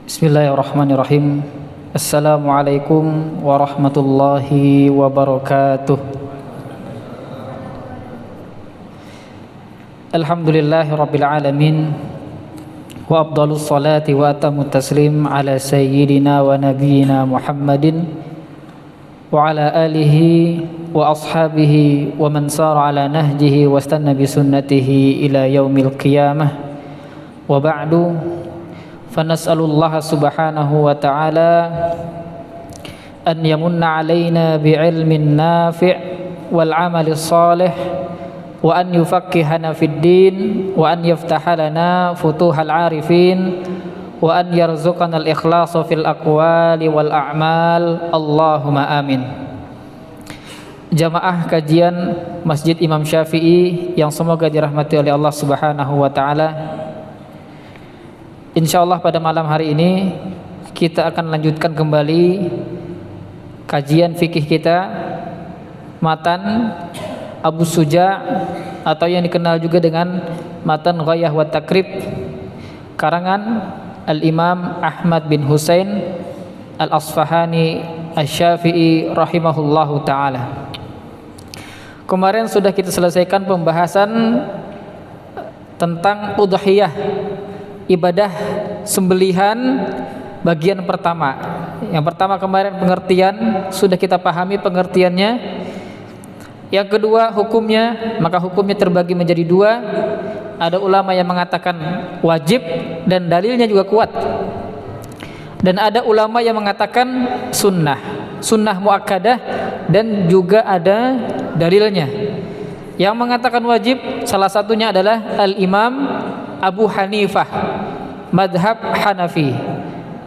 Bismillahirrahmanirrahim. Assalamualaikum warahmatullahi wabarakatuh. Alhamdulillahi rabbil alamin. Wa afdalus salati wa atamut taslim ala sayyidina wa nabiyyina Muhammadin wa ala alihi wa ashabihi wa man sara ala nahjihi wa istanna bi sunnatihi ila yaumil qiyamah. Wa ba'du. Fanas'alullah subhanahu wa ta'ala an yamunna alaina bi'ilmin nafi' wal amali salih wa an yufaqqihana fid din wa an yaftaha lana futuhal arifin wa an yarzuqana al-ikhlasa fil aqwali wal a'mal. Allahumma amin. Jamaah kajian Masjid Imam Syafi'i yang semoga dirahmati oleh Allah subhanahu wa ta'ala, InsyaAllah pada malam hari ini kita akan lanjutkan kembali kajian fikih kita, matan Abu Suja' atau yang dikenal juga dengan matan Ghayah wa Takrib karangan Al-Imam Ahmad bin Husain Al-Asfahani Asy-Syafi'i rahimahullahu ta'ala. Kemarin sudah kita selesaikan pembahasan tentang udhiyah, ibadah sembelihan bagian pertama. Yang pertama kemarin pengertian sudah kita pahami pengertiannya. Yang kedua hukumnya, maka hukumnya terbagi menjadi dua. Ada ulama yang mengatakan wajib dan dalilnya juga kuat, dan ada ulama yang mengatakan sunnah muakkadah dan juga ada dalilnya. Yang mengatakan wajib salah satunya adalah Al-Imam Abu Hanifah, madhab Hanafi.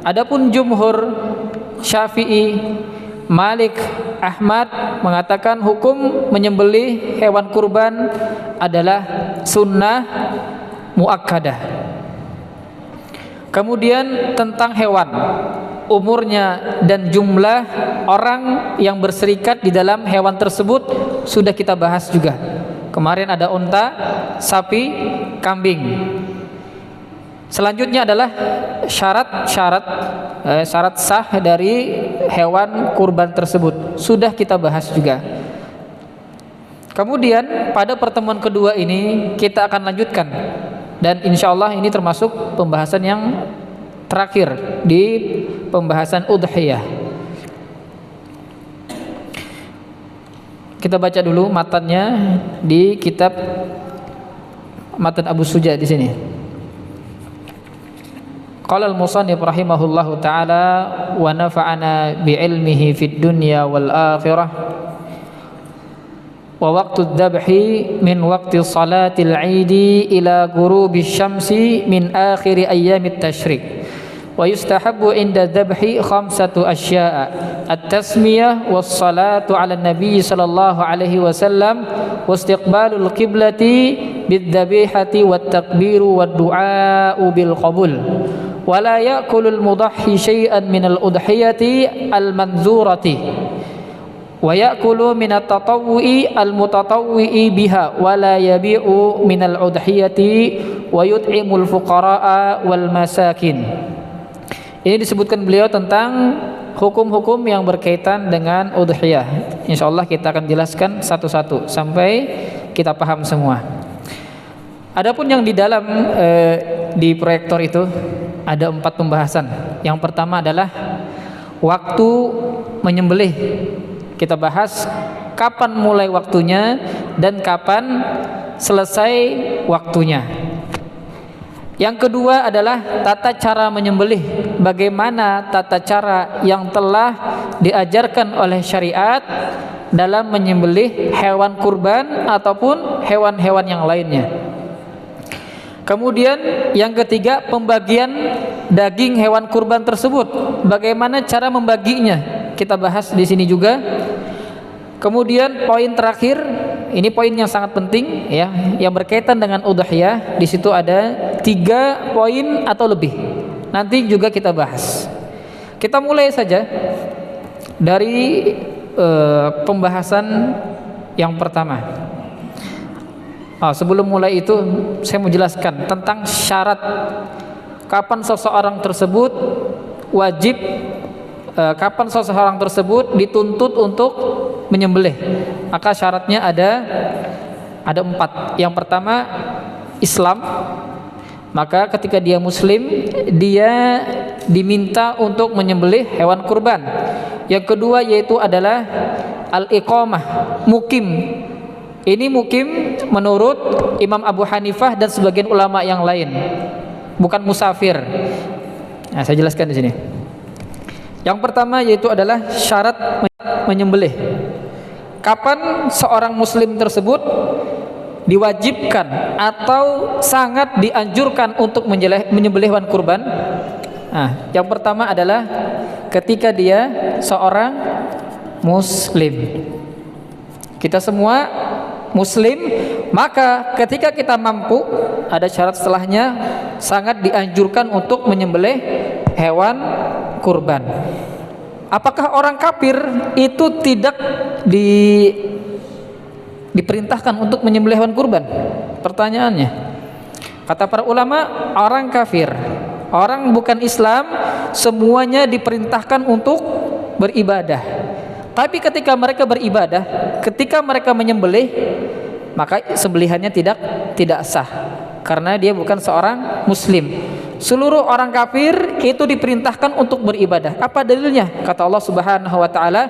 Adapun jumhur Syafi'i, Malik, Ahmad mengatakan hukum menyembelih hewan kurban adalah sunnah muakkadah. Kemudian tentang hewan, umurnya dan jumlah orang yang berserikat di dalam hewan tersebut sudah kita bahas juga. Kemarin ada unta, sapi, kambing. Selanjutnya adalah syarat sah dari hewan kurban tersebut. Sudah kita bahas juga. Kemudian pada pertemuan kedua ini kita akan lanjutkan, dan insya Allah ini termasuk pembahasan yang terakhir di pembahasan udhiyah. Kita baca dulu matannya di kitab matan Abu Suja di sini. Qala al-musannif rahimahullahu ta'ala wa nafa'ana bi'ilmihi fid dunya wal akhirah. Wa waqtu adh-dhabhi min waqti salatil 'idi ila ghurubi syamsi min akhir ayyamit tasyrik. Wa yustahabbu inda dhabhi khamsatu asya'a at-tasmiyah was-salatu 'ala an-nabi sallallahu alaihi wasallam wa istiqbalul qiblati bidh-dhabihati wat-takbiru wad-du'a'u bil qabul wa la ya'kulul mudahhi syai'an minal udhiyati al-manzurati wa ya'kulu minat tatawwu'i al-mutatawwi'i biha wa la yabi'u minal udhiyati wa yut'imul fuqara'a wal masakin. Ini disebutkan beliau tentang hukum-hukum yang berkaitan dengan udhiyah. InsyaAllah kita akan jelaskan satu-satu sampai kita paham semua. Adapun yang di dalam di proyektor itu ada 4 pembahasan. Yang pertama adalah waktu menyembelih. Kita bahas kapan mulai waktunya dan kapan selesai waktunya. Yang kedua adalah tata cara menyembelih. Bagaimana tata cara yang telah diajarkan oleh syariat dalam menyembelih hewan kurban ataupun hewan-hewan yang lainnya. Kemudian yang ketiga pembagian daging hewan kurban tersebut. Bagaimana cara membaginya? Kita bahas di sini juga. Kemudian poin terakhir, ini poin yang sangat penting ya, yang berkaitan dengan udhiyah. Di situ ada 3 poin atau lebih. Nanti juga kita bahas. Kita mulai saja dari pembahasan yang pertama. Sebelum mulai itu saya mau jelaskan tentang syarat kapan seseorang tersebut wajib, kapan seseorang tersebut dituntut untuk menyembelih. Maka syaratnya ada 4. Yang pertama, Islam. Maka ketika dia muslim, dia diminta untuk menyembelih hewan kurban. Yang kedua yaitu adalah al-iqamah, mukim. Ini mukim menurut Imam Abu Hanifah dan sebagian ulama yang lain, bukan musafir. Nah, saya jelaskan di sini. Yang pertama yaitu adalah syarat menyembelih. Kapan seorang muslim tersebut diwajibkan atau sangat dianjurkan untuk menyembelih hewan kurban? Nah, yang pertama adalah ketika dia seorang muslim. Kita semua muslim, maka ketika kita mampu, ada syarat setelahnya, sangat dianjurkan untuk menyembelih hewan kurban. Apakah orang kafir itu tidak diperintahkan untuk menyembelih hewan kurban? Pertanyaannya, kata para ulama, orang kafir, orang bukan Islam, semuanya diperintahkan untuk beribadah. Tapi ketika mereka beribadah, ketika mereka menyembelih, maka sembelihannya tidak sah, karena dia bukan seorang muslim. Seluruh orang kafir itu diperintahkan untuk beribadah. Apa dalilnya? Kata Allah Subhanahu wa taala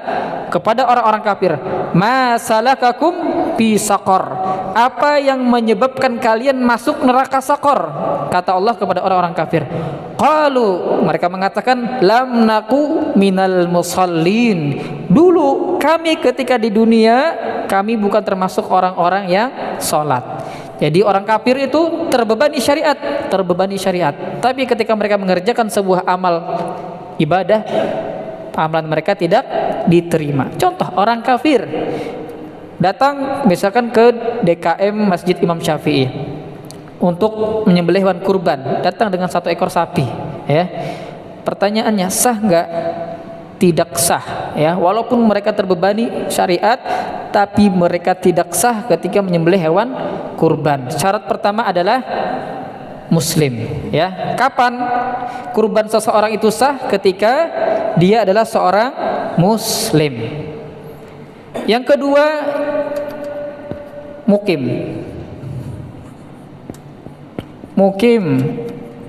kepada orang-orang kafir, "Ma salakakum fi saqar?" Apa yang menyebabkan kalian masuk neraka Saqar? Kata Allah kepada orang-orang kafir. Qalu, mereka mengatakan, "Lam naku minal musallin." Dulu kami ketika di dunia, kami bukan termasuk orang-orang yang salat. Jadi orang kafir itu terbebani syariat. Tapi ketika mereka mengerjakan sebuah amal ibadah, amalan mereka tidak diterima. Contoh, orang kafir datang misalkan ke DKM Masjid Imam Syafi'i untuk menyembelih hewan kurban, datang dengan 1 ekor sapi, ya. Pertanyaannya, sah nggak? Tidak sah, ya. Walaupun mereka terbebani syariat, tapi mereka tidak sah ketika menyembelih hewan kurban. Syarat pertama adalah muslim, ya. Kapan kurban seseorang itu sah? Ketika dia adalah seorang muslim. Yang kedua, mukim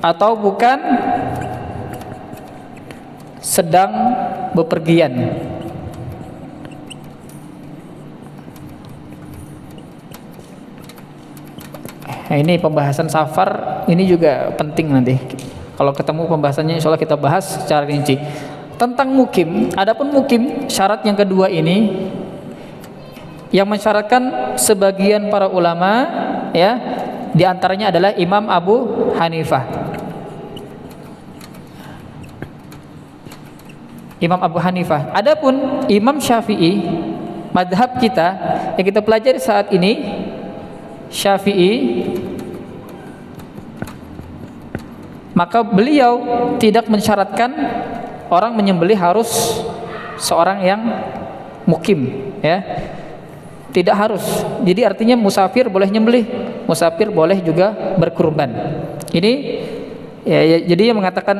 atau bukan sedang bepergian. Nah, ini pembahasan safar, ini juga penting nanti. Kalau ketemu pembahasannya, insya Allah kita bahas secara rinci tentang mukim. Adapun mukim, syarat yang kedua ini yang mensyaratkan sebagian para ulama, ya, di antaranya adalah Imam Abu Hanifah. Adapun Imam Syafi'i, madhab kita yang kita pelajari saat ini, Syafi'i, maka beliau tidak mensyaratkan orang menyembelih harus seorang yang mukim, ya. Tidak harus. Jadi artinya musafir boleh nyembelih, musafir boleh juga berkurban. Ini ya, jadi yang mengatakan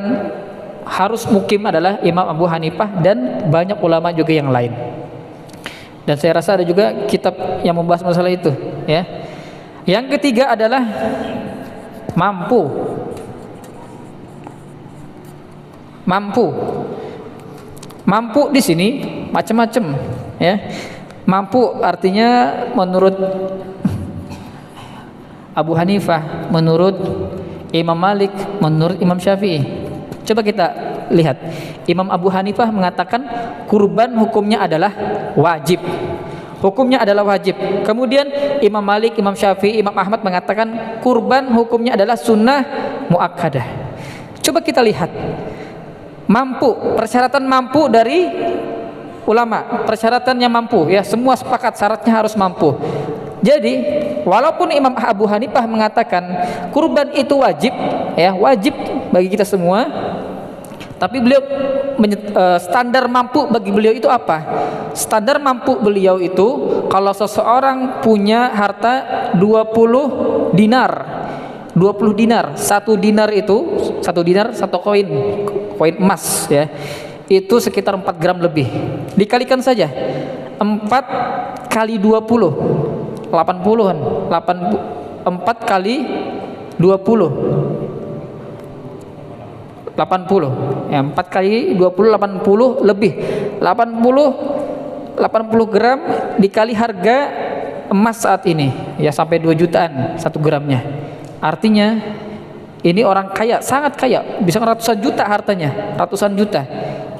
harus mukim adalah Imam Abu Hanifah dan banyak ulama juga yang lain. Dan saya rasa ada juga kitab yang membahas masalah itu, ya. Yang ketiga adalah mampu. Mampu di sini macam-macam, ya. Mampu artinya menurut Abu Hanifah, menurut Imam Malik, menurut Imam Syafi'i. Coba kita lihat. Imam Abu Hanifah mengatakan kurban hukumnya adalah wajib. Kemudian Imam Malik, Imam Syafi'i, Imam Ahmad mengatakan kurban hukumnya adalah sunnah muakkadah. Coba kita lihat. Persyaratan mampu dari ulama, persyaratannya mampu, ya, semua sepakat syaratnya harus mampu. Jadi walaupun Imam Abu Hanifah mengatakan kurban itu wajib, ya, wajib bagi kita semua, tapi beliau standar mampu bagi beliau itu apa? Standar mampu beliau itu kalau seseorang punya harta 20 dinar, 20 dinar. Satu dinar satu koin emas ya. Itu sekitar 4 gram lebih. Dikalikan saja 4 kali 20 80-an. 4 kali 20 80 ya, 4 kali 20 80 lebih 80 gram dikali harga emas saat ini ya, sampai 2 jutaan 1 gramnya. Artinya ini orang kaya, sangat kaya, bisa ratusan juta hartanya, ratusan juta.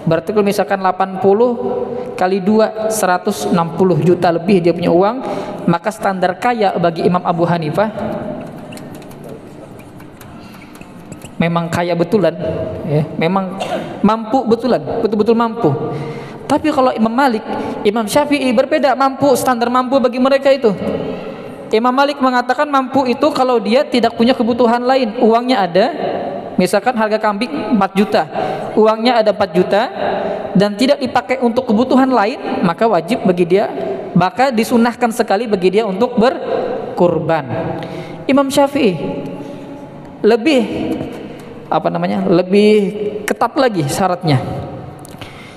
Berarti kalau misalkan 80 kali 2 160 juta lebih dia punya uang, maka standar kaya bagi Imam Abu Hanifah memang kaya betulan ya, memang mampu betulan, betul-betul mampu. Tapi kalau Imam Malik, Imam Syafi'i berbeda mampu, standar mampu bagi mereka itu. Imam Malik mengatakan mampu itu kalau dia tidak punya kebutuhan lain, uangnya ada, misalkan harga kambing 4 juta, uangnya ada 4 juta dan tidak dipakai untuk kebutuhan lain, maka wajib bagi dia, maka disunahkan sekali bagi dia untuk berkurban. Imam Syafi'i lebih lebih ketat lagi syaratnya.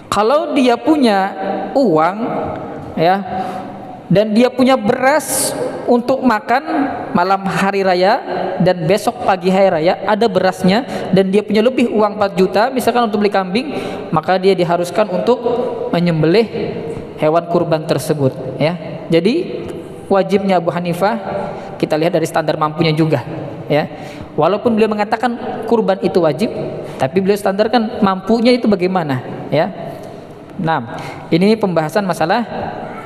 Kalau dia punya uang ya, dan dia punya beras untuk makan malam hari raya dan besok pagi hari raya, ada berasnya, dan dia punya lebih uang 4 juta misalkan untuk beli kambing, maka dia diharuskan untuk menyembelih hewan kurban tersebut ya. Jadi wajibnya Abu Hanifah kita lihat dari standar mampunya juga ya. Walaupun beliau mengatakan kurban itu wajib, tapi beliau standarkan mampunya itu bagaimana ya. Nah, ini pembahasan masalah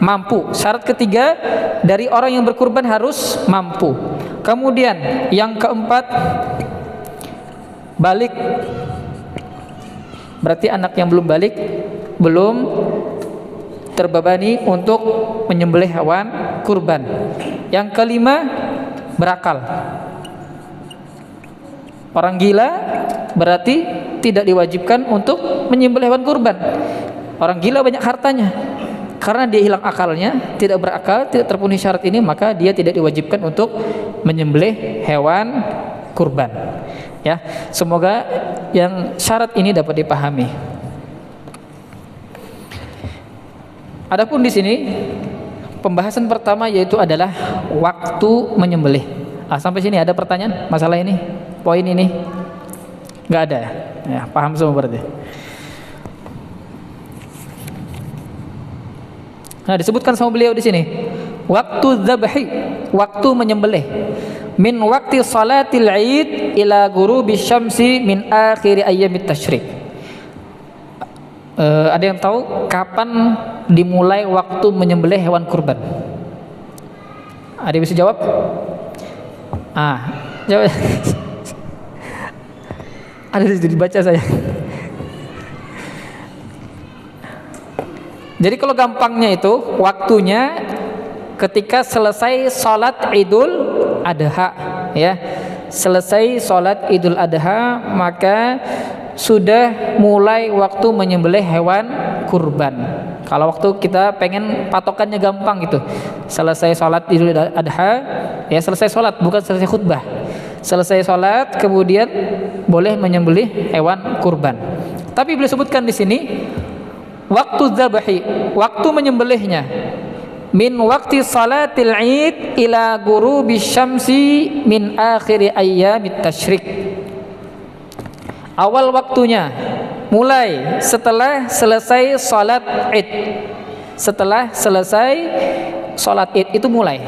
mampu. Syarat ketiga dari orang yang berkurban harus mampu. Kemudian yang keempat, balik. Berarti anak yang belum balik belum terbebani untuk menyembelih hewan kurban. Yang kelima, berakal. Orang gila berarti tidak diwajibkan untuk menyembelih hewan kurban. Orang gila banyak hartanya, karena dia hilang akalnya, tidak berakal, tidak terpenuhi syarat ini, maka dia tidak diwajibkan untuk menyembelih hewan kurban. Ya, semoga yang syarat ini dapat dipahami. Adapun di sini pembahasan pertama yaitu adalah waktu menyembelih. Sampai sini ada pertanyaan masalah ini? Poin ini? Nggak ada ya? Paham semua berarti. Nah, disebutkan sama beliau di sini, waktu dzabhi, waktu menyembelih, min waktu salatil Id ila ghurubi syamsi min akhir ayyamit tasyrik. Ada yang tahu kapan dimulai waktu menyembelih hewan kurban? Ada yang bisa jawab? Jawab. Ada dibaca saya. Jadi kalau gampangnya itu waktunya ketika selesai sholat Idul Adha ya. Selesai sholat Idul Adha maka sudah mulai waktu menyembelih hewan kurban. Kalau waktu kita pengen patokannya gampang gitu, selesai sholat Idul Adha ya, selesai sholat bukan selesai khutbah. Selesai sholat kemudian boleh menyembelih hewan kurban. Tapi beliau sebutkan di sini waktu dzabhi, waktu menyembelihnya, min waktu salatil Id ila ghurubi syamsi min akhir ayyamit tasyrik. Awal waktunya mulai setelah selesai salat Id. Setelah selesai salat Id itu mulai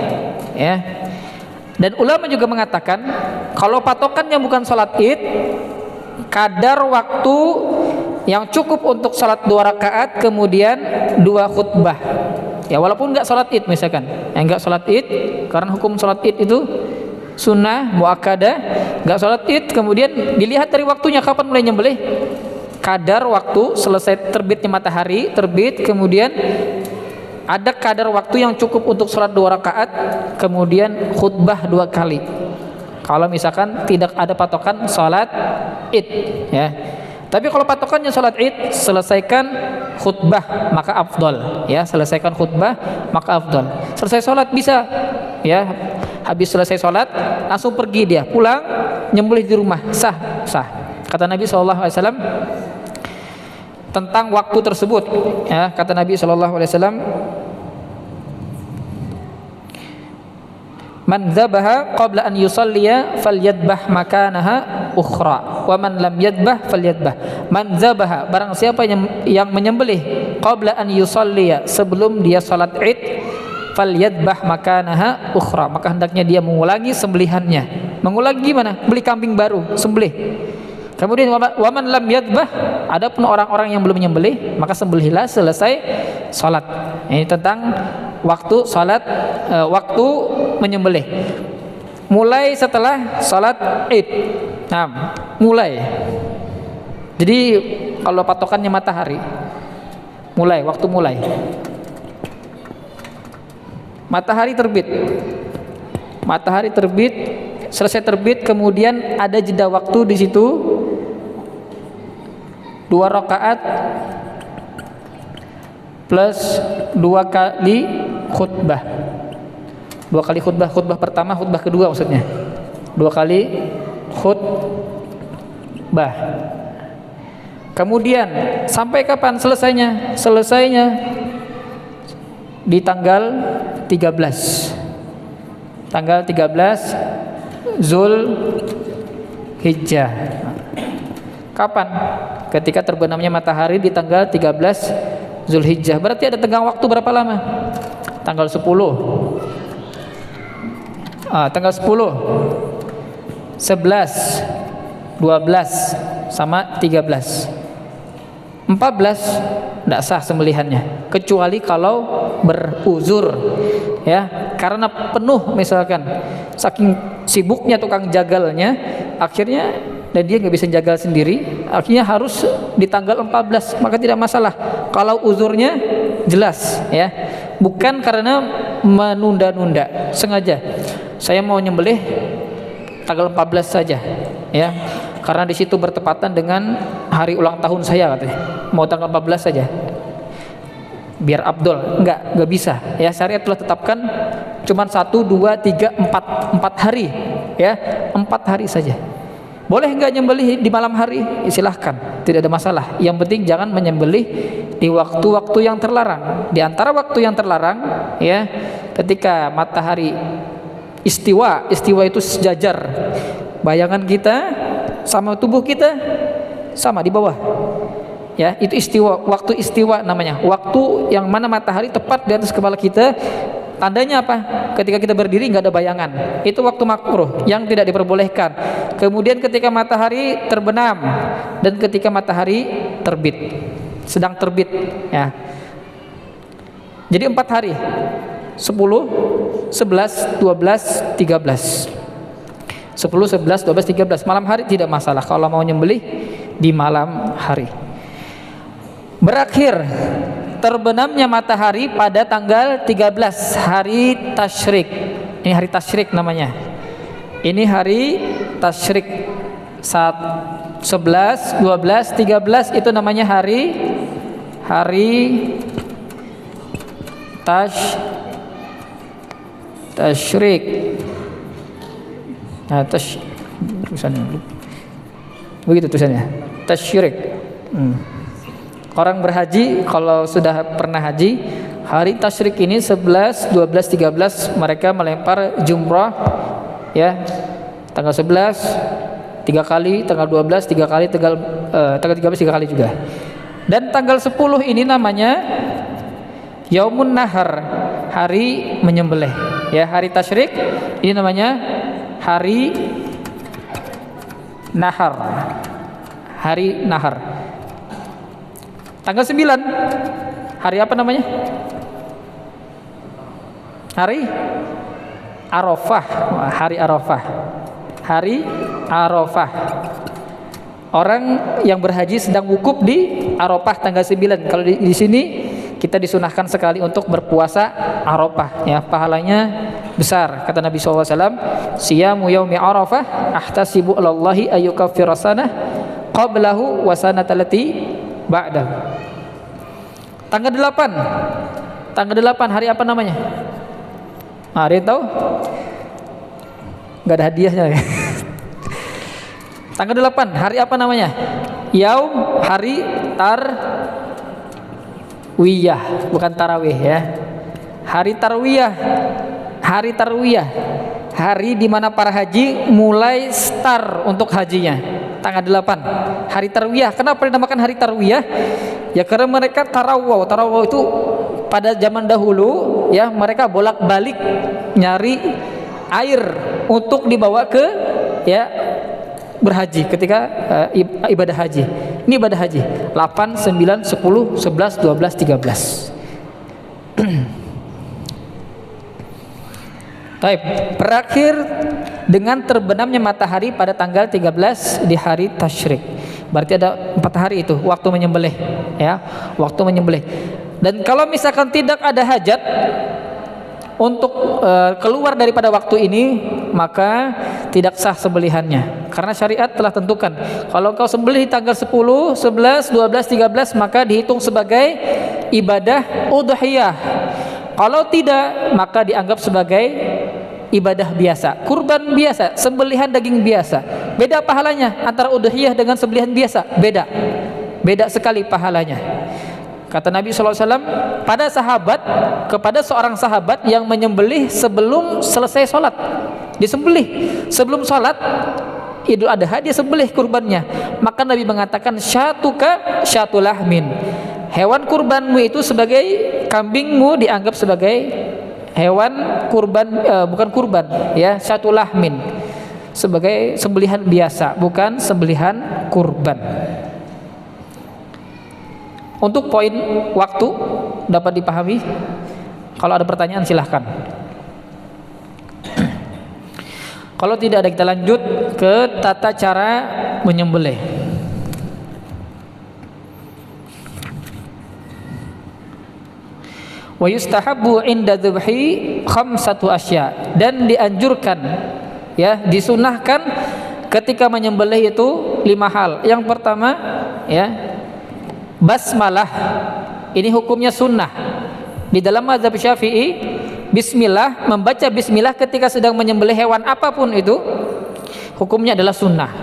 ya. Dan ulama juga mengatakan kalau patokannya bukan salat Id, kadar waktu yang cukup untuk salat 2 rakaat kemudian 2 khutbah ya, walaupun enggak salat Id misalkan, enggak salat Id karena hukum salat Id itu sunnah muakkadah, enggak salat Id kemudian dilihat dari waktunya kapan mulai nyembelih, kadar waktu selesai terbitnya matahari terbit, kemudian ada kadar waktu yang cukup untuk salat 2 rakaat kemudian khutbah 2 kali. Kalau misalkan tidak ada patokan salat Id ya. Tapi kalau patokannya salat Id, selesaikan khutbah maka afdal ya, selesaikan khutbah maka afdal. Selesai salat bisa ya, Habis selesai sholat langsung pergi dia pulang nyembelih di rumah, sah. Kata Nabi SAW tentang waktu tersebut, ya, kata Nabi SAW, man dzabaha qabla an yusalliya falyadbah makanaha ukhra wa man lam yadbah falyadbah. Man dzabaha, barang siapa yang menyembelih qabla an yusalliya, sebelum dia salat Id, falyadbah makanaha ukhra, maka hendaknya dia mengulangi sembelihannya. Mengulangi gimana? Beli kambing baru, sembelih. Kemudian waman lam yadbah, adapun orang-orang yang belum menyembelih, maka sembelihlah selesai salat. Ini tentang waktu salat, waktu menyembelih. Mulai setelah salat Id. Nah, mulai. Jadi kalau patokannya matahari, mulai, waktu mulai. Matahari terbit. Matahari terbit, selesai terbit, kemudian ada jeda waktu di situ 2 rakaat plus 2 kali khutbah. 2 kali khutbah, khutbah pertama, khutbah kedua maksudnya. 2 kali khutbah. Kemudian sampai kapan selesainya? Selesainya di tanggal 13. Tanggal 13 Zulhijjah. Kapan? Ketika terbenamnya matahari di tanggal 13 Zulhijjah. Berarti ada tenggang waktu berapa lama? Tanggal 10. Tanggal 10, 11, 12 sama 13. 14 tidak sah sembelihannya, kecuali kalau beruzur, ya, karena penuh misalkan, saking sibuknya tukang jagalnya, akhirnya dan dia nggak bisa jagal sendiri, akhirnya harus di tanggal 14, maka tidak masalah kalau uzurnya jelas, ya, bukan karena menunda-nunda sengaja. Saya mau nyembelih tanggal 14 saja, ya, karena di situ bertepatan dengan hari ulang tahun saya, katanya mau tanggal 14 saja biar Abdul. Enggak bisa, ya, syariat telah tetapkan cuman 1, 2, 3, 4 hari, ya, 4 hari saja. Boleh enggak nyembelih di malam hari? Silahkan, tidak ada masalah. Yang penting jangan menyembelih di waktu-waktu yang terlarang. Di antara waktu yang terlarang, ya, ketika matahari istiwa itu sejajar, bayangan kita sama tubuh kita sama di bawah, ya, itu istiwa, waktu istiwa namanya, waktu yang mana matahari tepat di atas kepala kita. Tandanya apa? Ketika kita berdiri nggak ada bayangan, itu waktu makruh yang tidak diperbolehkan. Kemudian ketika matahari terbenam dan ketika matahari terbit, sedang terbit, ya. Jadi 4 hari, 10, 11, 12, 13. 10, 11, 12, 13 malam hari tidak masalah kalau mau nyembelih di malam hari. Berakhir terbenamnya matahari pada tanggal 13, hari tasyrik. Ini hari tasyrik namanya. Ini hari tasyrik. Saat 11, 12, 13 itu namanya hari tasyrik. Nah, tulisannya begitu tulisannya, tasyrik. Orang berhaji kalau sudah pernah haji, hari tasyrik ini 11, 12, 13 mereka melempar jumrah, ya. Tanggal 11 3 kali, tanggal 12 3 kali, tanggal 13 3 kali juga. Dan tanggal 10 ini namanya Yaumun Nahar, hari menyembelih, ya. Hari tasyrik ini namanya hari nahar, hari nahar. Tanggal 9 hari apa namanya? Hari Arafah. Hari Arafah. Hari Arafah. Orang yang berhaji sedang wukuf di Arafah tanggal 9. Kalau di sini kita disunahkan sekali untuk berpuasa Arafah, ya, pahalanya besar. Kata Nabi SAW, siyamu yaumi Arafah ahtasibu alallahi ayyukaffira sanah qablahu wa sanatalati ba'dahu. Tanggal 8 hari apa namanya? Hari tahu? nggak ada hadiahnya. Tanggal 8 hari apa namanya? Yaum hari tarwiyah, bukan tarawih ya. Hari tarwiyah. Hari tarwiyah. Hari di mana para haji mulai start untuk hajinya. Tanggal 8 hari tarwiyah. Kenapa dinamakan hari tarwiyah? Ya karena mereka tarawau. Tarawau itu pada zaman dahulu ya, mereka bolak-balik nyari air untuk dibawa ke ya berhaji ketika ibadah haji. Ini ibadah haji 8, 9, 10, 11, 12, 13. Baik, berakhir dengan terbenamnya matahari pada tanggal 13 di hari tasyrik. Berarti ada 4 hari itu waktu menyembelih ya, waktu menyembelih. Dan kalau misalkan tidak ada hajat untuk keluar daripada waktu ini, maka tidak sah sembelihannya. Karena syariat telah tentukan kalau kau sembelih di tanggal 10, 11, 12, 13 maka dihitung sebagai ibadah udhiyah. Kalau tidak maka dianggap sebagai ibadah biasa, kurban biasa, sembelihan daging biasa. Beda pahalanya antara udhiyah dengan sembelihan biasa, beda sekali pahalanya. Kata Nabi SAW pada sahabat, kepada seorang sahabat yang menyembelih sebelum selesai sholat, disembelih sebelum sholat Idul Adha, dia sembelih kurbannya. Maka Nabi mengatakan syatuka syatulahmin, hewan kurbanmu itu sebagai kambingmu dianggap sebagai hewan kurban, bukan kurban ya, syatulahmin, sebagai sembelihan biasa, bukan sembelihan kurban. Untuk poin waktu dapat dipahami. Kalau ada pertanyaan silahkan. Kalau tidak ada, kita lanjut ke tata cara menyembelih. Wa yustahabbu inda dzubhi khamsatu asya, dan dianjurkan ya, disunahkan ketika menyembelih itu 5 hal. Yang pertama ya, basmalah. Ini hukumnya sunnah. Di dalam mazhab Syafi'i, bismillah, membaca bismillah ketika sedang menyembelih hewan apapun itu hukumnya adalah sunnah.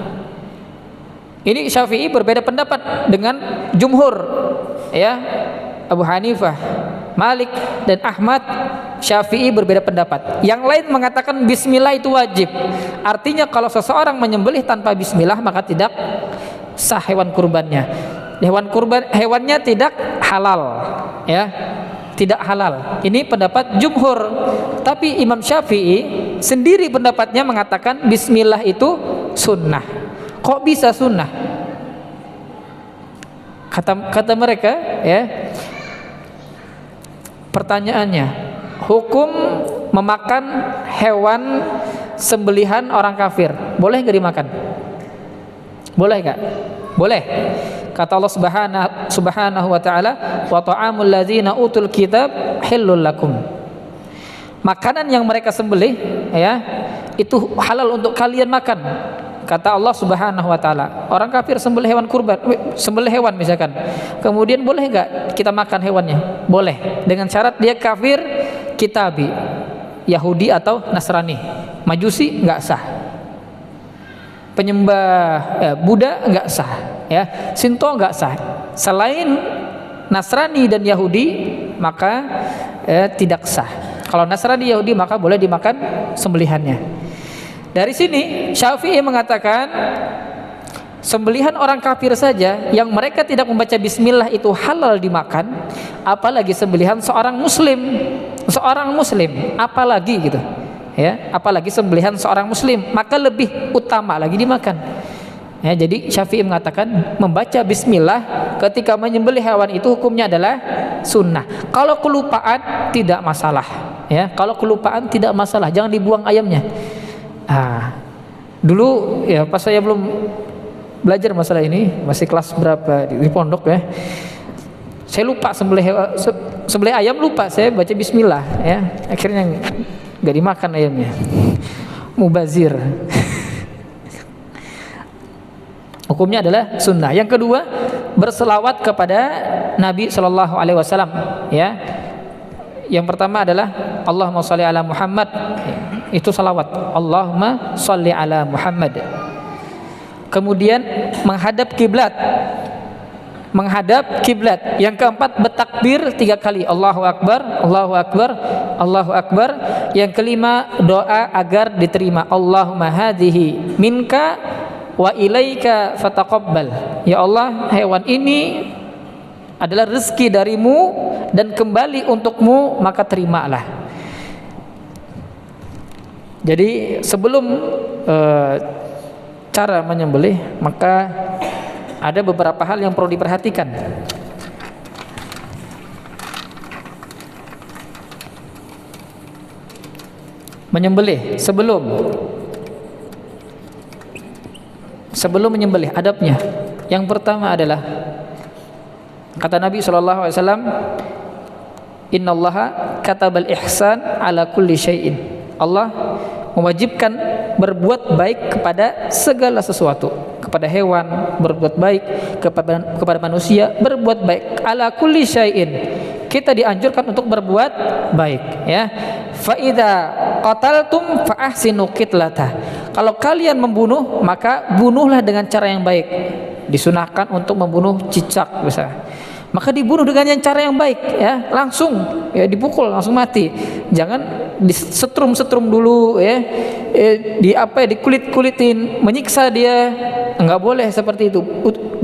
Ini Syafi'i berbeda pendapat dengan jumhur ya, Abu Hanifah, Malik dan Ahmad. Syafi'i berbeda pendapat. Yang lain mengatakan bismillah itu wajib. Artinya kalau seseorang menyembelih tanpa bismillah maka tidak sah hewan kurbannya. Hewan kurban, hewannya tidak halal ya, tidak halal. Ini pendapat jumhur. Tapi Imam Syafi'i sendiri pendapatnya mengatakan bismillah itu sunnah. Kok bisa sunnah? Kata mereka ya, pertanyaannya, hukum memakan hewan sembelihan orang kafir boleh nggak dimakan? Boleh nggak? Boleh. Kata Allah subhanahu wa ta'ala, wa ta'amul ladzina utul kitab hillul lakum. Makanan yang mereka sembelih ya, itu halal untuk kalian makan. Kata Allah subhanahu wa ta'ala. Orang kafir sembelih hewan kurban, sembelih hewan misalkan, kemudian boleh enggak kita makan hewannya? Boleh, dengan syarat dia kafir kitabi, Yahudi atau Nasrani. Majusi enggak sah, penyembah Buddha enggak sah ya, Sinto enggak sah. Selain Nasrani dan Yahudi maka tidak sah. Kalau Nasrani Yahudi maka boleh dimakan sembelihannya. Dari sini Syafi'i mengatakan sembelihan orang kafir saja yang mereka tidak membaca bismillah itu halal dimakan, apalagi sembelihan seorang muslim, apalagi gitu ya, apalagi sembelihan seorang muslim, maka lebih utama lagi dimakan. Ya, jadi Syafi'i mengatakan membaca bismillah ketika menyembelih hewan itu hukumnya adalah sunnah. Kalau kelupaan tidak masalah ya, kalau kelupaan tidak masalah, jangan dibuang ayamnya. Dulu ya pas saya belum belajar masalah ini, masih kelas berapa di pondok ya, saya lupa sembelih ayam, lupa saya baca bismillah ya, akhirnya nggak dimakan ayamnya. Mubazir. Hukumnya adalah sunnah. Yang kedua, berselawat kepada Nabi Shallallahu Alaihi Wasallam ya. Yang pertama adalah Allahumma sholli ala Muhammad. itu salawat. Allahumma sholli ala Muhammad. Kemudian menghadap kiblat. Menghadap kiblat. Yang keempat bertakbir 3 kali. Allahu akbar, Allahu akbar, Allahu akbar. Yang kelima doa agar diterima. Allahumma hadhihi minka wa ilaika fataqabbal. Ya Allah, hewan ini adalah rezeki darimu dan kembali untukmu, maka terimalah. Jadi sebelum cara menyembelih, maka ada beberapa hal yang perlu diperhatikan. Menyembelih sebelum menyembelih, adabnya. Yang pertama adalah kata Nabi SAW, Innallaha katabal ihsan ala kulli syai'in. Allah mewajibkan berbuat baik kepada segala sesuatu, kepada hewan berbuat baik, kepada manusia berbuat baik. Ala kulli syai'in, kita dianjurkan untuk berbuat baik, ya. Fa idza qataltum fa ahsinu qitlata. Kalau kalian membunuh, maka bunuhlah dengan cara yang baik. Disunahkan untuk membunuh cicak misalnya, maka dibunuh dengan cara yang baik, ya, langsung, ya, dipukul langsung mati. Jangan disetrum dulu, ya, dikulit-kulitin, menyiksa dia, enggak boleh seperti itu,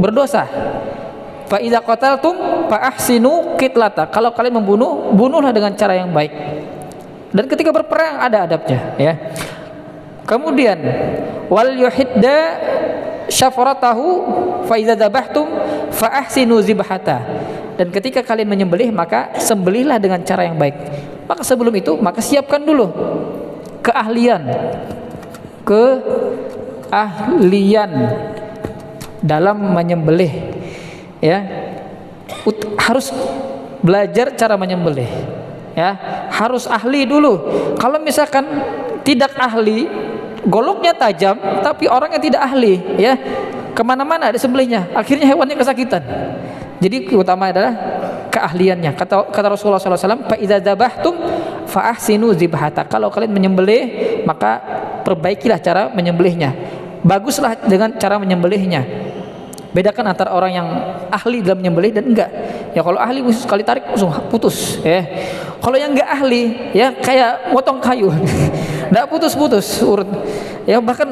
berdosa. Fa idza qataltum fa ahsinu qitlata. Kalau kalian membunuh, bunuhlah dengan cara yang baik. Dan ketika berperang ada adabnya, ya. Kemudian wal yuhidda syafratahu fa idza dzabhtum fa ahsinu zibhata. Dan ketika kalian menyembelih, maka sembelihlah dengan cara yang baik. Maka sebelum itu, maka siapkan dulu keahlian dalam menyembelih, ya. Harus belajar cara menyembelih, ya. Harus ahli dulu. Kalau misalkan tidak ahli, goloknya tajam tapi orangnya tidak ahli, ya, kemana-mana ada sembelihnya, akhirnya hewannya kesakitan. Jadi utama adalah keahliannya. Kata Rasulullah SAW, fa idza dzabhtum fa ahsinu zibhata. Kalau kalian menyembelih, maka perbaikilah cara menyembelihnya, baguslah dengan cara menyembelihnya. Bedakan antara orang yang ahli dalam menyembelih dan enggak. Ya, kalau ahli sekali tarik langsung putus, ya. Kalau yang enggak ahli, ya, kayak motong kayu. Enggak putus-putus urut. Ya, bahkan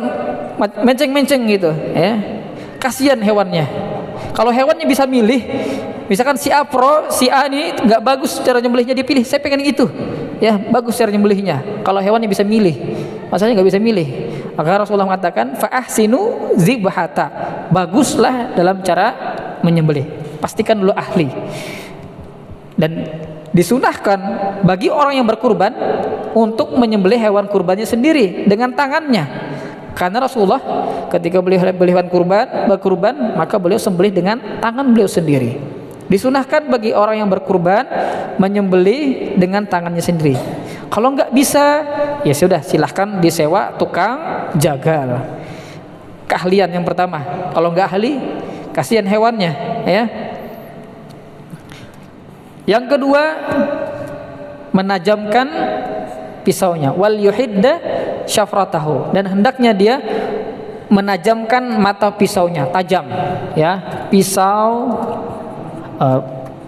menceng-menceng gitu, ya. Kasihan hewannya. Kalau hewannya bisa milih, misalkan si A pro, si A ini enggak bagus cara nyembelihnya, dipilih, saya pengen itu, ya, bagus cara nyembelihnya. Kalau hewannya bisa milih, masalahnya enggak bisa milih. Maka Rasulullah mengatakan fa ahsinu zibhata, baguslah dalam cara menyembelih, pastikan dulu ahli. Dan disunahkan bagi orang yang berkurban untuk menyembelih hewan kurbannya sendiri dengan tangannya, karena Rasulullah ketika beliau berkurban, maka beliau sembelih dengan tangan beliau sendiri. Disunahkan bagi orang yang berkurban menyembelih dengan tangannya sendiri. Kalau nggak bisa, ya sudah, silahkan disewa tukang jagal. Keahlian yang pertama. Kalau nggak ahli, kasihan hewannya, ya. Yang kedua, menajamkan pisaunya. Wal yuhidda syafratahu, dan hendaknya dia menajamkan mata pisaunya, tajam, ya. Pisau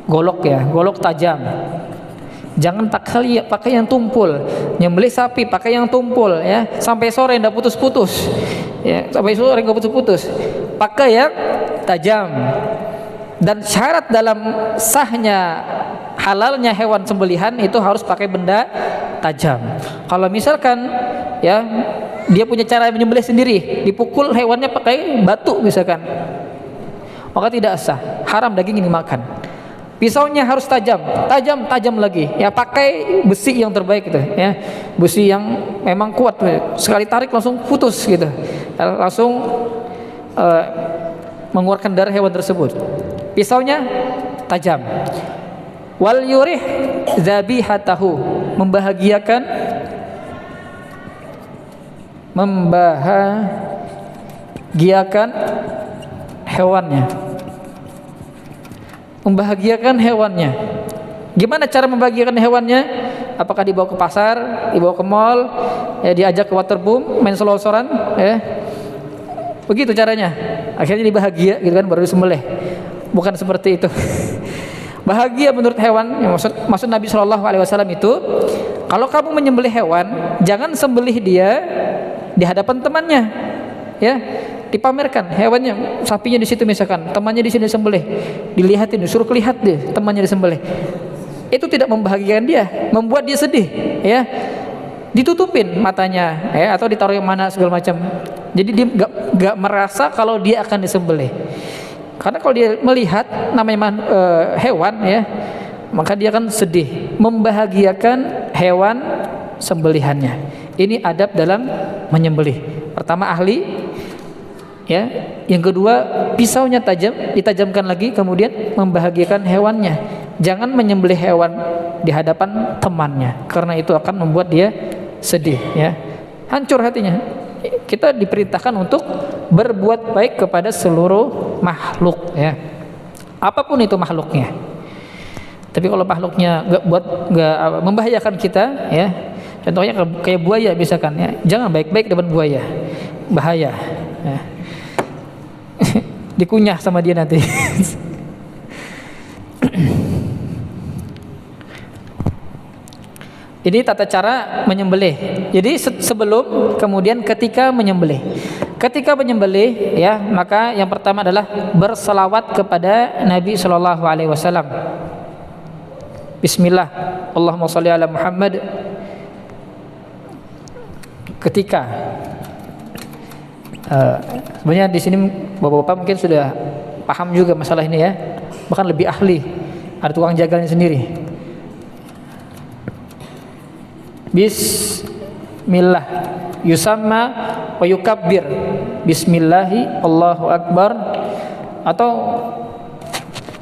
golok, ya, golok tajam. Jangan pakai yang tumpul. Nyembelih sapi pakai yang tumpul, ya, sampai sore enggak putus-putus, ya, sampai sore enggak putus-putus. Pakai yang tajam. Dan syarat dalam sahnya halalnya hewan sembelihan itu harus pakai benda tajam. Kalau misalkan, ya, dia punya cara menyembelih sendiri, dipukul hewannya pakai batu misalkan, maka tidak sah, haram daging ini makan. Pisaunya harus tajam lagi, ya, pakai besi yang terbaik gitu, ya, besi yang memang kuat, sekali tarik langsung putus gitu, langsung mengeluarkan darah hewan tersebut. Pisaunya tajam. Wal yurih dzabihatahu, membahagiakan hewannya. Membahagiakan hewannya. Gimana cara membahagiakan hewannya? Apakah dibawa ke pasar, dibawa ke mall, ya diajak ke waterboom, main selorosan, ya. Begitu caranya. Akhirnya dibahagia gitu kan, baru disembelih. Bukan seperti itu. Bahagia menurut hewan, ya, maksud Nabi Shallallahu Alaihi Wasallam itu, kalau kamu menyembelih hewan, jangan sembelih dia di hadapan temannya, ya, dipamerkan hewannya, sapinya di situ misalkan, temannya di sini disembelih, dilihatin, disuruh lihat deh temannya disembelih. Itu tidak membahagiakan dia, membuat dia sedih, ya. Ditutupin matanya, ya, atau ditaruh yang mana segala macam. Jadi dia gak merasa kalau dia akan disembelih. Karena kalau dia melihat namanya hewan, ya, maka dia akan sedih. Membahagiakan hewan sembelihannya. Ini adab dalam menyembelih. Pertama ahli, ya. Yang kedua pisaunya tajam, ditajamkan lagi, kemudian membahagiakan hewannya. Jangan menyembelih hewan di hadapan temannya, karena itu akan membuat dia sedih, ya. Hancur hatinya. Kita diperintahkan untuk berbuat baik kepada seluruh makhluk, ya, apapun itu makhluknya. Tapi kalau makhluknya nggak membahayakan kita, ya, contohnya kayak buaya misalkan, ya, jangan baik-baik depan buaya, bahaya, ya. Dikunyah sama dia nanti. Ini tata cara menyembelih. Jadi sebelum, kemudian ketika menyembelih. Ketika menyembelih, ya, maka yang pertama adalah berselawat kepada Nabi Shallallahu Alaihi Wasallam. Bismillah, Allahumma sholli ala Muhammad. Ketika sebenarnya di sini bapak-bapak mungkin sudah paham juga masalah ini, ya, bahkan lebih ahli. Ada tukang jagalnya sendiri. Bismillah yusamma wa yukabbir. Bismillahi Allahu Akbar, atau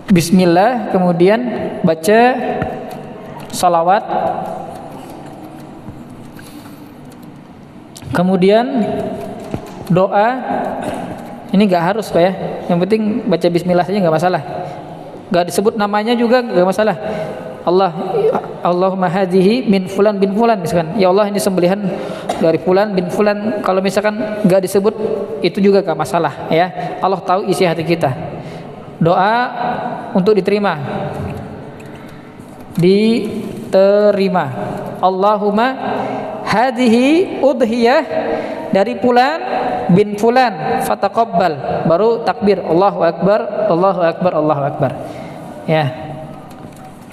Bismillah kemudian baca salawat, kemudian doa. Ini nggak harus Pak, ya, yang penting baca Bismillah saja nggak masalah, nggak disebut namanya juga nggak masalah. Allahumma hadhihi min fulan bin fulan misalkan, ya Allah ini sembelihan dari fulan bin fulan. Kalau misalkan nggak disebut itu juga nggak masalah, ya. Allah tahu isi hati kita. Doa untuk diterima, Allahumma hadhihi udhiyah dari fulan bin fulan fataqabbal, baru takbir, Allahu Akbar, Allahu Akbar, Allahu Akbar, ya.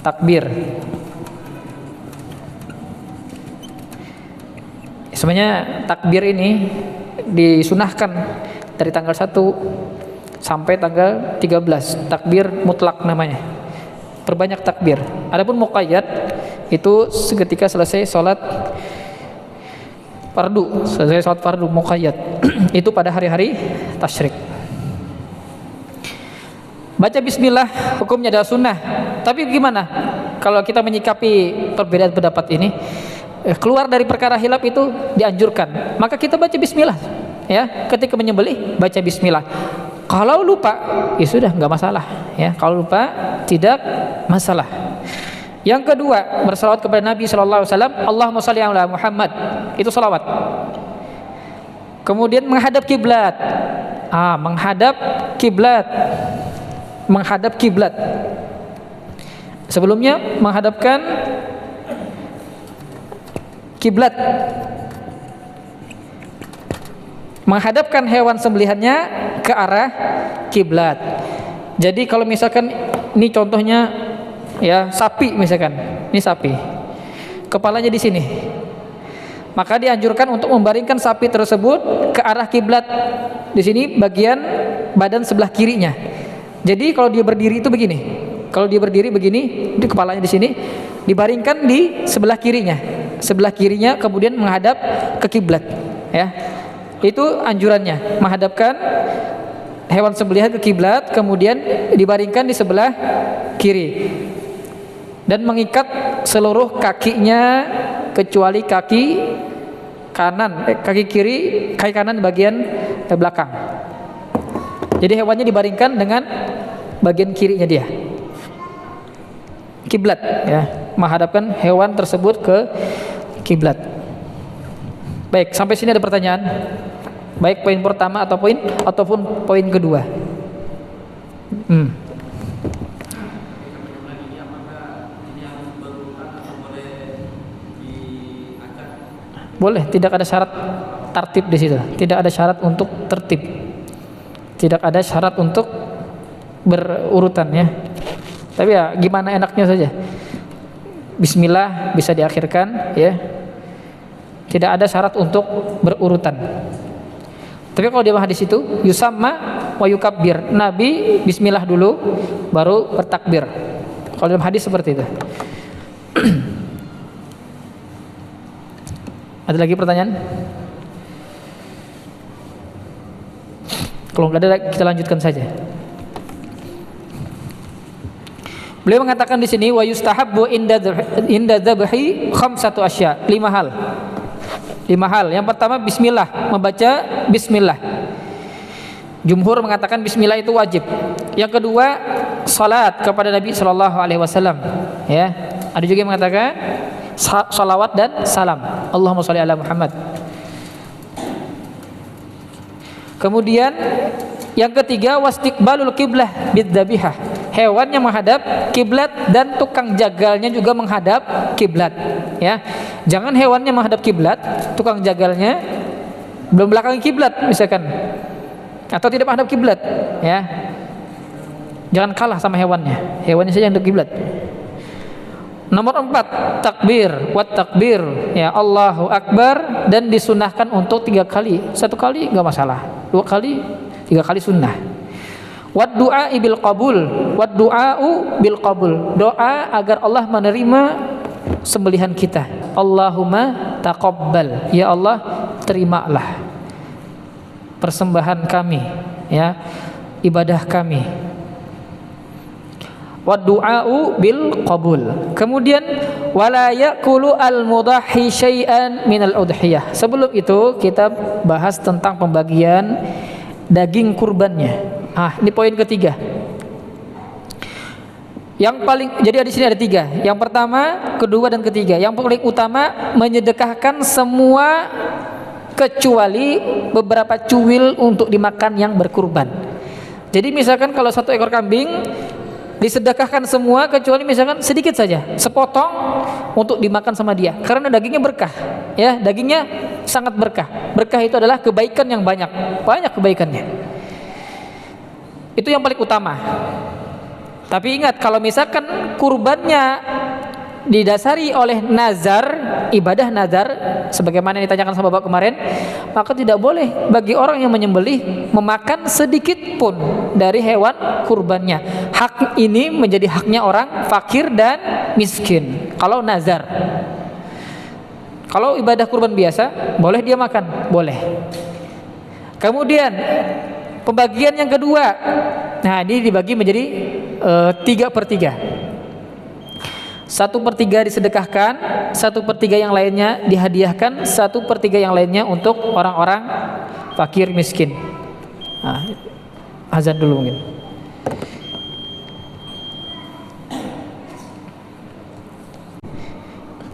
Takbir. Sebenarnya takbir ini disunahkan dari tanggal 1 sampai tanggal 13. Takbir mutlak namanya. Perbanyak takbir. Adapun muqayyad itu seketika selesai sholat fardu, muqayyad. Itu pada hari-hari tasyrik. Baca bismillah hukumnya adalah sunnah. Tapi gimana kalau kita menyikapi perbedaan pendapat ini? Keluar dari perkara khilaf itu dianjurkan, maka kita baca bismillah, ya. Ketika menyembelih baca bismillah. Kalau lupa, ya sudah, nggak masalah, ya. Kalau lupa tidak masalah. Yang kedua, bersalawat kepada Nabi Shallallahu Alaihi Wasallam. Allahumma sholli ala Muhammad. Itu salawat. Kemudian menghadap kiblat. Menghadap kiblat. Menghadap kiblat. Sebelumnya menghadapkan kiblat. Menghadapkan hewan sembelihannya ke arah kiblat. Jadi kalau misalkan ini contohnya, ya, sapi misalkan. Ini sapi. Kepalanya di sini. Maka dianjurkan untuk membaringkan sapi tersebut ke arah kiblat. Di sini bagian badan sebelah kirinya. Jadi kalau dia berdiri itu begini. Kalau dia berdiri begini, di kepalanya di sini, dibaringkan di sebelah kirinya. Sebelah kirinya kemudian menghadap ke kiblat, ya. Itu anjurannya, menghadapkan hewan sembelihan ke kiblat, kemudian dibaringkan di sebelah kiri. Dan mengikat seluruh kakinya kecuali kaki kanan, kaki kanan bagian belakang. Jadi hewannya dibaringkan dengan bagian kirinya dia. Kiblat, ya, menghadapkan hewan tersebut ke kiblat. Baik, sampai sini ada pertanyaan? Baik poin pertama ataupun poin kedua. Boleh, tidak ada syarat tartib di situ. Tidak ada syarat untuk tertib. Tidak ada syarat untuk berurutan ya. Tapi ya gimana enaknya saja. Bismillah bisa diakhirkan ya. Tidak ada syarat untuk berurutan. Tapi kalau di hadis itu yusamma wa yukabbir. Nabi bismillah dulu baru bertakbir. Kalau dalam hadis seperti itu. Ada lagi pertanyaan? Kalau nggak ada kita lanjutkan saja. Beliau mengatakan di sini wa yustahabbu inda dzabhi khamsatu asya, 5 hal. 5 hal. Yang pertama bismillah, membaca bismillah. Jumhur mengatakan bismillah itu wajib. Yang kedua salat kepada Nabi sallallahu alaihi wasallam ya. Ada juga yang mengatakan salawat dan salam. Allahumma sholli ala Muhammad. Kemudian yang ketiga wastiqbalul qiblah bidzabihah. Hewannya menghadap kiblat dan tukang jagalnya juga menghadap kiblat ya. Jangan hewannya menghadap kiblat, tukang jagalnya belum belakang kiblat misalkan. Atau tidak menghadap kiblat ya. Jangan kalah sama hewannya. Hewannya saja yang menghadap kiblat. Nomor 4 takbir, wat takbir ya, Allahu Akbar, dan disunahkan untuk 3 kali. 1 kali enggak masalah, 2 kali, 3 kali sunnah. Wad du'a bil qabul, wad du'a'u bil qabul. Doa agar Allah menerima sembelihan kita. Allahumma taqabbal, ya Allah terimalah persembahan kami ya, ibadah kami. Wad du'a'u bil qabul. Kemudian wala ya'kulu al mudahhi syai'an minal udhiyah. Sebelum itu kita bahas tentang pembagian daging kurbannya. Ini poin ketiga. Jadi di sini ada 3. Yang pertama, kedua dan ketiga. Yang paling utama menyedekahkan semua kecuali beberapa cuwil untuk dimakan yang berkurban. Jadi misalkan kalau 1 ekor kambing disedekahkan semua kecuali misalkan sedikit saja, sepotong untuk dimakan sama dia. Karena dagingnya berkah, ya, dagingnya sangat berkah. Berkah itu adalah kebaikan yang banyak kebaikannya. Itu yang paling utama. Tapi ingat, kalau misalkan kurbannya didasari oleh nazar, ibadah nazar, sebagaimana yang ditanyakan sama Bapak kemarin, maka tidak boleh bagi orang yang menyembelih memakan sedikit pun dari hewan kurbannya. Hak ini menjadi haknya orang fakir dan miskin. Kalau nazar, kalau ibadah kurban biasa, boleh dia makan, boleh. Kemudian pembagian yang kedua, nah ini dibagi menjadi 3/3. 1/3 disedekahkan, 1/3 yang lainnya dihadiahkan, 1/3 yang lainnya untuk orang-orang fakir miskin. Azan dulu mungkin.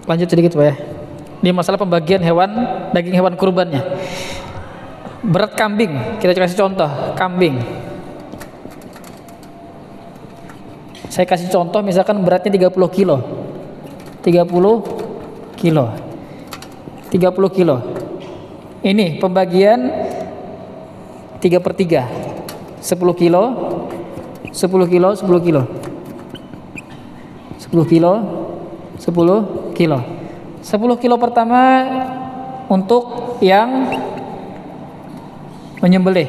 Lanjut sedikit Pak ya. Ini masalah pembagian daging hewan kurbannya. Berat kambing, kita kasih contoh kambing. Saya kasih contoh misalkan beratnya 30 kilo. 30 kilo. Ini pembagian 3/3. 10 kilo. 10 kilo. 10 kilo pertama untuk yang menyembelih,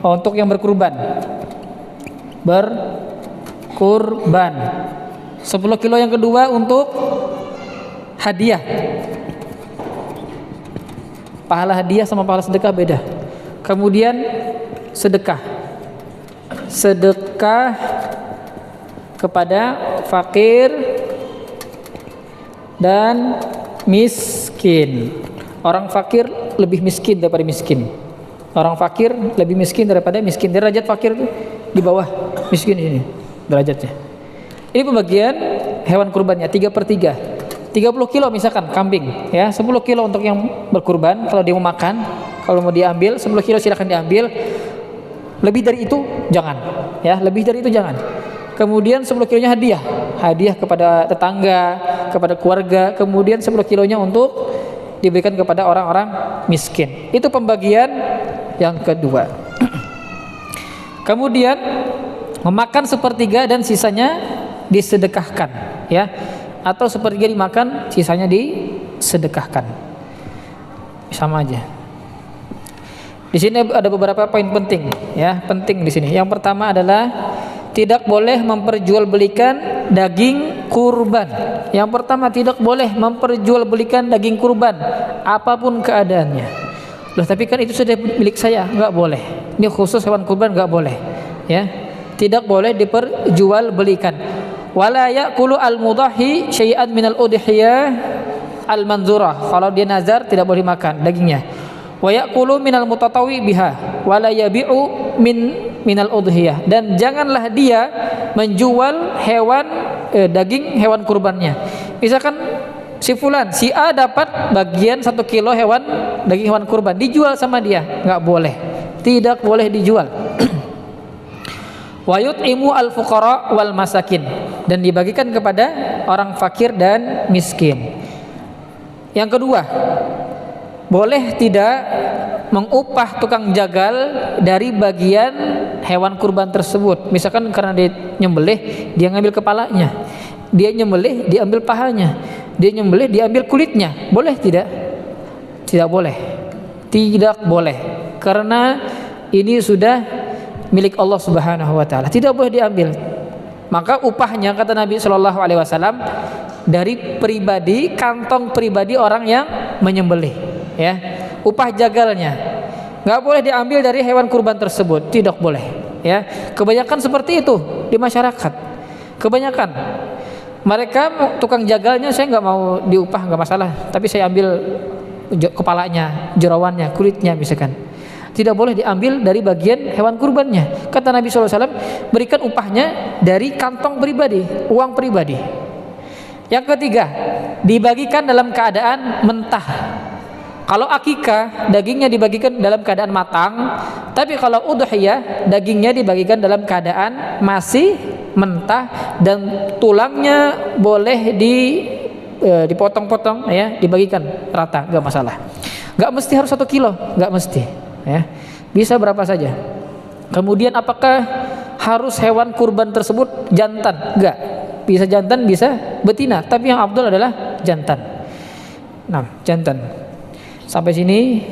untuk yang berkurban. 10 kilo yang kedua untuk hadiah. Pahala hadiah sama pahala sedekah beda. Kemudian sedekah kepada fakir dan miskin. Orang fakir lebih miskin daripada miskin. Orang fakir lebih miskin daripada miskin. Derajat fakir itu di bawah miskin ini derajatnya. Ini pembagian hewan kurbannya 3/3. 30 kilo misalkan kambing ya, 10 kilo untuk yang berkurban kalau dia mau makan, kalau mau diambil 10 kilo silakan diambil. Lebih dari itu jangan ya, lebih dari itu jangan. Kemudian 10 kilonya hadiah kepada tetangga, kepada keluarga. Kemudian 10 kilonya untuk diberikan kepada orang-orang miskin. Itu pembagian yang kedua. Kemudian memakan sepertiga dan sisanya disedekahkan ya, atau sepertiga dimakan sisanya disedekahkan, sama aja. Di sini ada beberapa poin penting ya, penting di sini. Yang pertama adalah tidak boleh memperjualbelikan daging kurban. Yang pertama, tidak boleh memperjualbelikan daging kurban apapun keadaannya. Loh, tapi kan itu sudah milik saya, nggak boleh. Ini khusus hewan kurban, nggak boleh ya. Tidak boleh diperjualbelikan. Wala ya'kulu al-mudahhi syai'an minal udhiyah al-manzurah. Kalau dia nazar tidak boleh makan dagingnya. Wa ya'kulu minal mutatawi biha wala yabi'u minal udhiyah. Dan janganlah dia menjual hewan daging hewan kurbannya. Misalkan si fulan, si A dapat bagian 1 kilo hewan daging hewan kurban, dijual sama dia, nggak boleh, tidak boleh dijual. Wa yut'imu al-fuqara wal masakin, dan dibagikan kepada orang fakir dan miskin. Yang kedua, boleh tidak mengupah tukang jagal dari bagian hewan kurban tersebut. Misalkan karena dia nyembelih, dia ngambil kepalanya, dia nyembelih, diambil pahanya, dia nyembelih, diambil kulitnya. Boleh tidak? Tidak boleh. Tidak boleh. Karena ini sudah milik Allah Subhanahu wa taala. Tidak boleh diambil. Maka upahnya, kata Nabi sallallahu alaihi wasallam, dari pribadi, kantong pribadi orang yang menyembelih, ya. Upah jagalnya nggak boleh diambil dari hewan kurban tersebut, tidak boleh, ya. Kebanyakan seperti itu di masyarakat. Kebanyakan mereka tukang jagalnya, saya nggak mau diupah, nggak masalah, tapi saya ambil kepalanya, jerawannya, kulitnya misalkan. Tidak boleh diambil dari bagian hewan kurbannya. Kata Nabi SAW, berikan upahnya dari kantong pribadi, uang pribadi. Yang ketiga, dibagikan dalam keadaan mentah. Kalau akikah, dagingnya dibagikan dalam keadaan matang. Tapi kalau udhiyah, dagingnya dibagikan dalam keadaan masih mentah, dan tulangnya boleh dipotong-potong, ya, dibagikan rata, nggak masalah. Nggak mesti harus 1 kilo, nggak mesti, ya. Bisa berapa saja. Kemudian apakah harus hewan kurban tersebut jantan? Enggak. Bisa jantan, bisa betina, tapi yang afdal adalah jantan. Nah, jantan. Sampai sini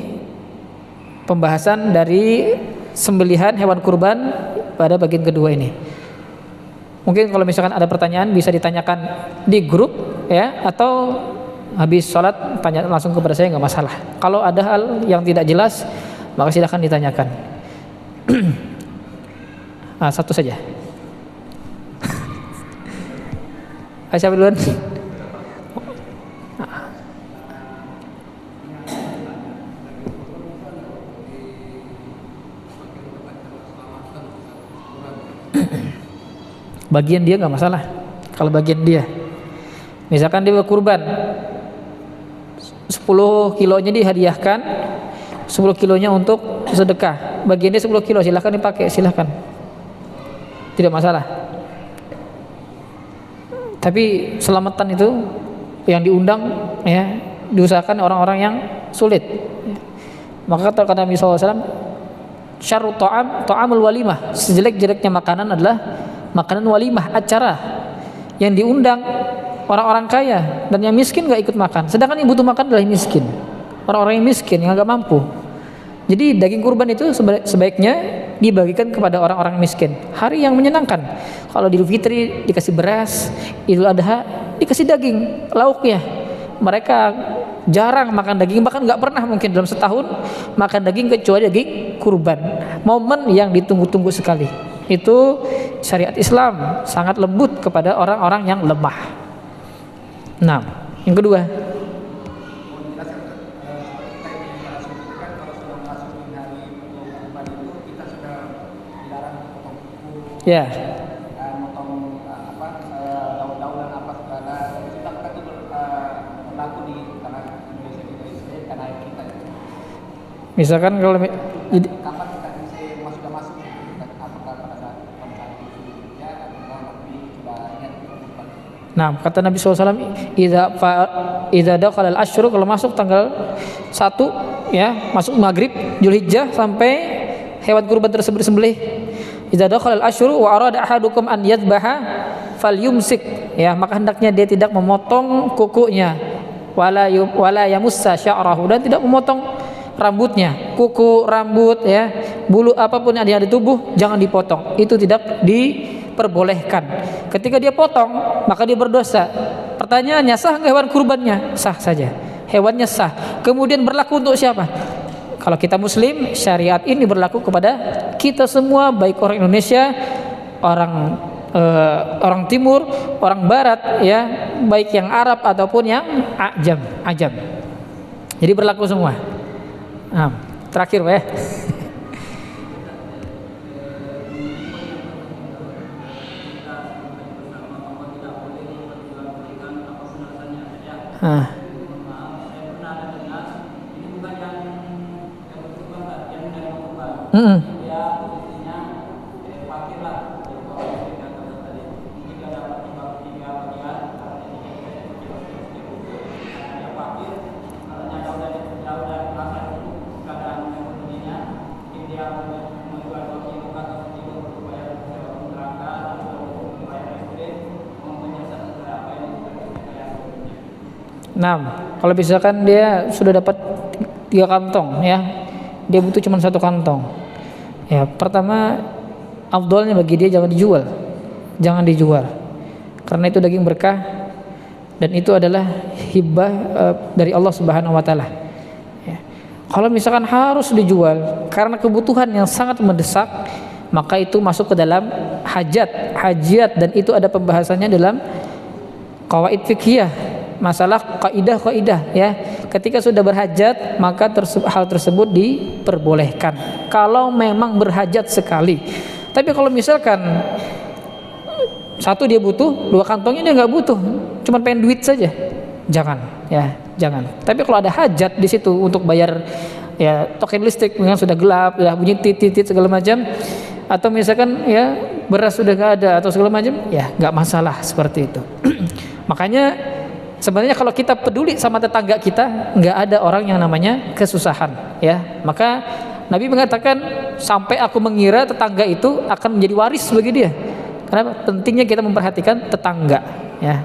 pembahasan dari sembelihan hewan kurban pada bagian kedua ini. Mungkin kalau misalkan ada pertanyaan bisa ditanyakan di grup, ya, atau habis sholat tanya langsung kepada saya, nggak masalah. Kalau ada hal yang tidak jelas, maka silakan ditanyakan. Satu saja. Siapa duluan? Bagian dia nggak masalah. Kalau bagian dia, misalkan dia berkurban 10 kilonya dihadiahkan, 10 kilonya untuk sedekah, bagian dia 10 kilo, silahkan dipakai, silahkan, tidak masalah. Tapi selamatan itu yang diundang, ya, diusahakan orang-orang yang sulit. Maka kata Nabi SAW, syarru ta'amul walimah, sejelek-jeleknya makanan adalah makanan walimah, acara yang diundang orang-orang kaya, dan yang miskin gak ikut makan. Sedangkan yang butuh makan adalah yang miskin, orang-orang yang miskin yang gak mampu. Jadi daging kurban itu sebaiknya dibagikan kepada orang-orang miskin. Hari yang menyenangkan. Kalau Idul Fitri dikasih beras, Idul Adha dikasih daging, lauknya. Mereka jarang makan daging, bahkan gak pernah mungkin dalam setahun makan daging kecuali daging kurban. Momen yang ditunggu-tunggu sekali. Itu syariat Islam sangat lembut kepada orang-orang yang lemah. Nah, yang kedua, ya, Misalkan kalau jadi, kapan kita bisa sudah masuk? Apakah pada saat ya atau nanti coba niat kurban? nah kata Nabi SAW, idza dakhala al-asyru, kalau masuk tanggal 1 ya, masuk maghrib Dzulhijjah sampai hewan kurban tersebut disembelih. Idza dakhala al-asyru wa arada ahadukum an yadhbaha falyumsik, ya, maka hendaknya dia tidak memotong kukunya, wala yamussa sya'rahu, dan tidak memotong rambutnya, kuku, rambut, ya, bulu apapun yang ada di tubuh jangan dipotong. Itu tidak diperbolehkan. Ketika dia potong, maka dia berdosa. Pertanyaannya, sah nggak hewan kurbannya? Sah saja. Hewannya sah. Kemudian berlaku untuk siapa? Kalau kita muslim, syariat ini berlaku kepada kita semua, baik orang Indonesia, orang timur, orang barat, ya, baik yang Arab ataupun yang ajam. Jadi berlaku semua. Nah, terakhir ya. Nah, kalau misalkan dia sudah dapat 3 kantong, ya, dia butuh cuma 1 kantong. Ya, pertama, afdolnya bagi dia jangan dijual, karena itu daging berkah dan itu adalah hibah dari Allah Subhanahu Wa Taala. Ya. Kalau misalkan harus dijual karena kebutuhan yang sangat mendesak, maka itu masuk ke dalam hajat, dan itu ada pembahasannya dalam qawaid fiqhiyah. Masalah kaidah, ya, ketika sudah berhajat maka hal tersebut diperbolehkan kalau memang berhajat sekali. Tapi kalau misalkan 1 dia butuh, 2 kantongnya dia nggak butuh, cuma pengen duit saja, jangan. Tapi kalau ada hajat di situ untuk bayar, ya, token listrik yang sudah gelap, ya, bunyi titit segala macam, atau misalkan, ya, beras sudah nggak ada atau segala macam, ya nggak masalah seperti itu. Makanya sebenarnya kalau kita peduli sama tetangga kita, nggak ada orang yang namanya kesusahan, ya. Maka Nabi mengatakan, sampai aku mengira tetangga itu akan menjadi waris bagi dia. Karena pentingnya kita memperhatikan tetangga, ya.